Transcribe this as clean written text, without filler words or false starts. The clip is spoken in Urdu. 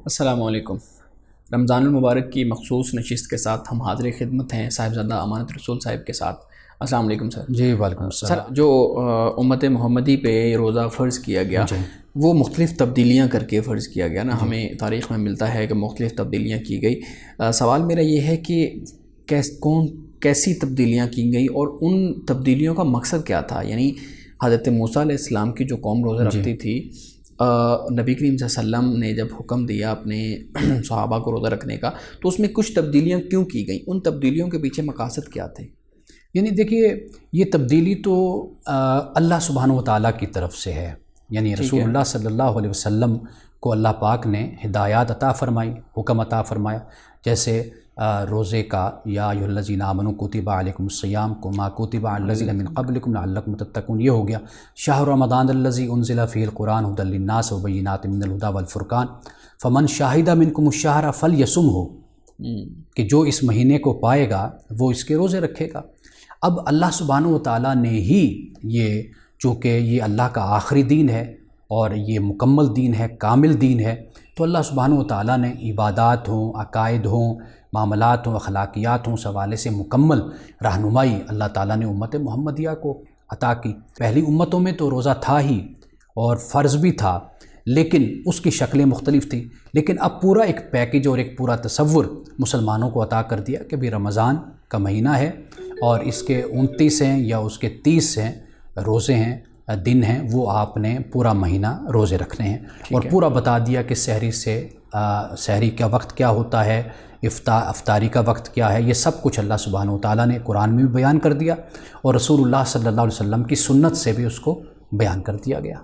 السلام علیکم۔ رمضان المبارک کی مخصوص نشست کے ساتھ ہم حاضر خدمت ہیں صاحبزادہ امانت رسول صاحب کے ساتھ۔ السلام علیکم سر۔ جی وعلیکم السلام۔ سر، جو امت محمدی پہ روزہ فرض کیا گیا وہ مختلف تبدیلیاں کر کے فرض کیا گیا نا، ہمیں تاریخ میں ملتا ہے کہ مختلف تبدیلیاں کی گئی۔ سوال میرا یہ ہے کہ کیسی تبدیلیاں کی گئی اور ان تبدیلیوں کا مقصد کیا تھا؟ یعنی حضرت موسیٰ علیہ السلام کی جو قوم روزہ رکھتی تھی، نبی کریم صلی اللہ علیہ وسلم نے جب حکم دیا اپنے صحابہ کو روزہ رکھنے کا تو اس میں کچھ تبدیلیاں کیوں کی گئیں؟ ان تبدیلیوں کے پیچھے مقاصد کیا تھے؟ یعنی دیکھیے، یہ تبدیلی تو اللہ سبحانہ و تعالیٰ کی طرف سے ہے، یعنی رسول اللہ صلی اللہ علیہ وسلم کو اللہ پاک نے ہدایات عطا فرمائی، حکم عطا فرمایا، جیسے روزے کا یا ایھا الذین آمنوا کتب علیکم الصیام کما کتب علی الذین من قبلکم لعلکم تتقون، یہ ہو گیا۔ شہر رمضان الذی انزل فیہ القرآن ھدی للناس وبینات من الھدی والفرقان فمن شہد منکم الشہر فلیصمہ، کہ جو اس مہینے کو پائے گا وہ اس کے روزے رکھے گا۔ اب اللہ سبحانہ و تعالیٰ نے ہی یہ، چونکہ یہ اللہ کا آخری دین ہے اور یہ مکمل دین ہے، کامل دین ہے، تو اللہ سبحانہ و تعالیٰ نے عبادات ہوں، عقائد ہوں، معاملات ہوں، اخلاقیات ہوں، اس حوالے سے مکمل رہنمائی اللہ تعالیٰ نے امت محمدیہ کو عطا کی۔ پہلی امتوں میں تو روزہ تھا ہی اور فرض بھی تھا، لیکن اس کی شکلیں مختلف تھیں، لیکن اب پورا ایک پیکج اور ایک پورا تصور مسلمانوں کو عطا کر دیا کہ بھی رمضان کا مہینہ ہے اور اس کے 29 ہیں یا اس کے 30 ہیں روزے ہیں، دن ہیں، وہ آپ نے پورا مہینہ روزے رکھنے ہیں، اور پورا بتا دیا کہ سحری کا وقت کیا ہوتا ہے، افطاری کا وقت کیا ہے، یہ سب کچھ اللہ سبحانہ و تعالیٰ نے قرآن میں بھی بیان کر دیا اور رسول اللہ صلی اللہ علیہ وسلم کی سنت سے بھی اس کو بیان کر دیا گیا۔